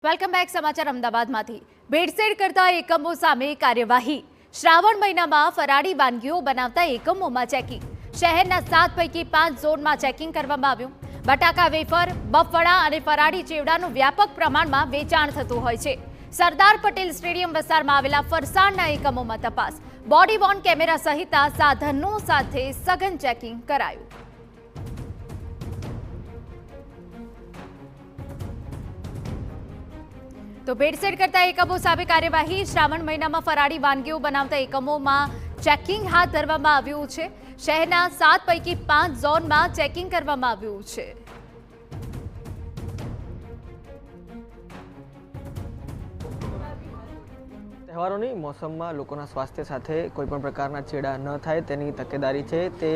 Welcome back સમાચાર અમદાવાદમાંથી ભેળસેળ કરતા એકમો સામે કાર્યવાહી શ્રાવણ મહિનામાં ફરાળી વાનગીઓ બનાવતા એકમોમાં ચેકિંગ શહેરના 7 પૈકી 5 ઝોનમાં ચેકિંગ કરવામાં આવ્યું બટાકા વેફર બફળા અને ફરાળી ચેવડાનું વ્યાપક પ્રમાણમાં વેચાણ થતું હોય છે સરદાર પટેલ સ્ટેડિયમ વિસ્તારમાં આવેલા ફરસાણના એકમોમાં તપાસ બોડી વોર્ન કેમેરા સહિત સાધનો સાથે સઘન ચેકિંગ કરાયું તો ભેળસેળ કરતા એકમો સામે કાર્યવાહી શ્રાવણ મહિનામાં ફરાળી વાનગીઓ બનાવતા એકમોમાં ચેકિંગ હાથ ધરવામાં આવ્યું છે શહેરના 7 પૈકી 5 ઝોનમાં ચેકિંગ કરવામાં આવ્યું છે તહેવારોની મોસમમાં લોકોના સ્વાસ્થ્ય સાથે કોઈપણ પ્રકારના છેડા ન થાય તેની તકેદારી છે તે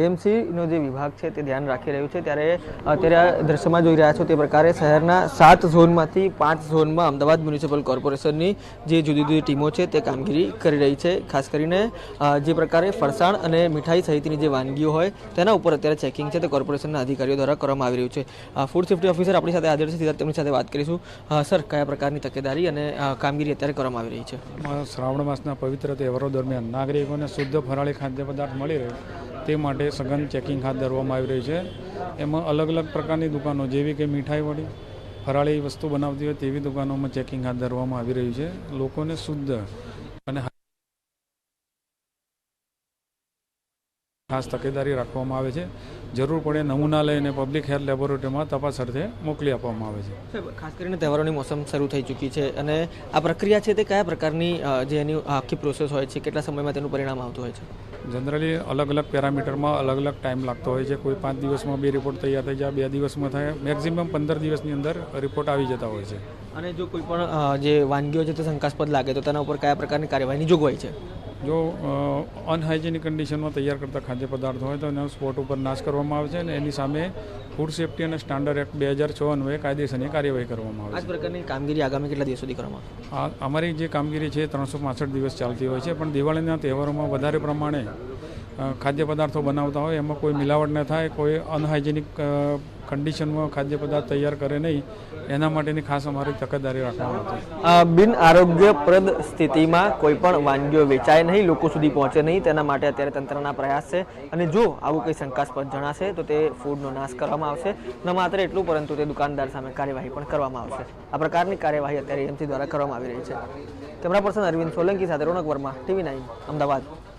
એએમસીનો જે વિભાગ છે તે ધ્યાન રાખી રહ્યું છે ત્યારે અત્યારે દ્રશ્યમાં જોઈ રહ્યા છો તે પ્રકારે શહેરના 7 ઝોનમાંથી 5 ઝોનમાં અમદાવાદ મ્યુનિસિપલ કોર્પોરેશનની જે જુદી જુદી ટીમો છે તે કામગીરી કરી રહી છે ખાસ કરીને જે પ્રકારે ફરસાણ અને મીઠાઈ સહિતની જે વાનગીઓ હોય તેના ઉપર અત્યારે ચેકિંગ છે તે કોર્પોરેશનના અધિકારીઓ દ્વારા કરવામાં આવી રહ્યું છે ફૂડ સેફ્ટી ઓફિસર આપણી સાથે હાજર છે સીધા તેમની સાથે વાત કરીશું સર કયા પ્રકારની તકેદારી અને કામગીરી અત્યારે કરવામાં આવી રહી છે શ્રાવણ માસના પવિત્ર તહેવારો દરમિયાન નાગરિકોને શુદ્ધ ફરાળી ખાદ્ય પદાર્થ મળી રહે તે માટે સઘન ચેકિંગ હાથ ધરવામાં આવી રહ્યું છે એમાં અલગ અલગ પ્રકારની દુકાનો જેવી કે મીઠાઈવાળી ફરાળી વસ્તુ બનાવતી હોય તેવી દુકાનોમાં ચેકિંગ હાથ ધરવામાં આવી રહ્યું છે લોકોને શુદ્ધ અને ખાસ તકેદારી રાખવામાં આવે છે જરૂર પડે નમૂના લઈને પબ્લિક હેલ્થ લેબોરેટરીમાં તપાસ અર્થે મોકલી આપવામાં આવે છે ખાસ કરીને તહેવારોની મોસમ શરૂ થઈ ચૂકી છે અને આ પ્રક્રિયા છે તે કયા પ્રકારની જે એની આખી પ્રોસેસ હોય છે કેટલા સમયમાં તેનું પરિણામ આવતું હોય છે જનરલી અલગ અલગ પેરામીટરમાં અલગ અલગ ટાઈમ લાગતો હોય છે કોઈ 5 દિવસમાં 2 રિપોર્ટ તૈયાર થઈ જાય 2 દિવસમાં થાય મેક્સિમમ 15 દિવસની અંદર રિપોર્ટ આવી જતા હોય છે અને જો કોઈ પણ જે વાનગીઓ છે તે શંકાસ્પદ લાગે તો તેના ઉપર કયા પ્રકારની કાર્યવાહીની જોગવાઈ છે જો અનહાઇજેનિક કન્ડિશનમાં તૈયાર કરતા ખાદ્ય પદાર્થ હોય તો એનો સ્પોટ ઉપર નાશ કરવામાં આવે છે અને એની સામે ફૂડ સેફ્ટી અને સ્ટાન્ડર્ડ એક્ટ 2006 અન્વયે કાયદેસરની કાર્યવાહી કરવામાં આવે છે આ પ્રકારની કામગીરી આગામી કેટલા દિવસ સુધી કરવામાં અમારી જે કામગીરી છે 365 દિવસ ચાલતી હોય છે પણ દિવાળીના તહેવારોમાં વધારે પ્રમાણે ખાદ્ય પદાર્થો બનાવતા હોય એમાં કોઈ મિલાવટ ન થાય કોઈ અનહાઇજેનિક કન્ડિશનમાં ખાદ્ય પદાર્થ તૈયાર કરે નહીં એના માટેની ખાસ અમારી તકેદારી રાખવામાં આવતી બિન આરોગ્યપ્રદ સ્થિતિમાં કોઈ પણ વાનગીઓ વેચાય નહીં લોકો સુધી પહોંચે નહીં તેના માટે અત્યારે તંત્રના પ્રયાસ છે અને જો આવું કંઈ શંકાસ્પદ જણાશે તો તે ફૂડનો નાશ કરવામાં આવશે ન માત્ર એટલું પરંતુ તે દુકાનદાર સામે કાર્યવાહી પણ કરવામાં આવશે આ પ્રકારની કાર્યવાહી અત્યારે એએમસી દ્વારા કરવામાં આવી રહી છે કેમેરા પર્સન અરવિંદ સોલંકી સાથે રોનક વર્મા TV9 અમદાવાદ।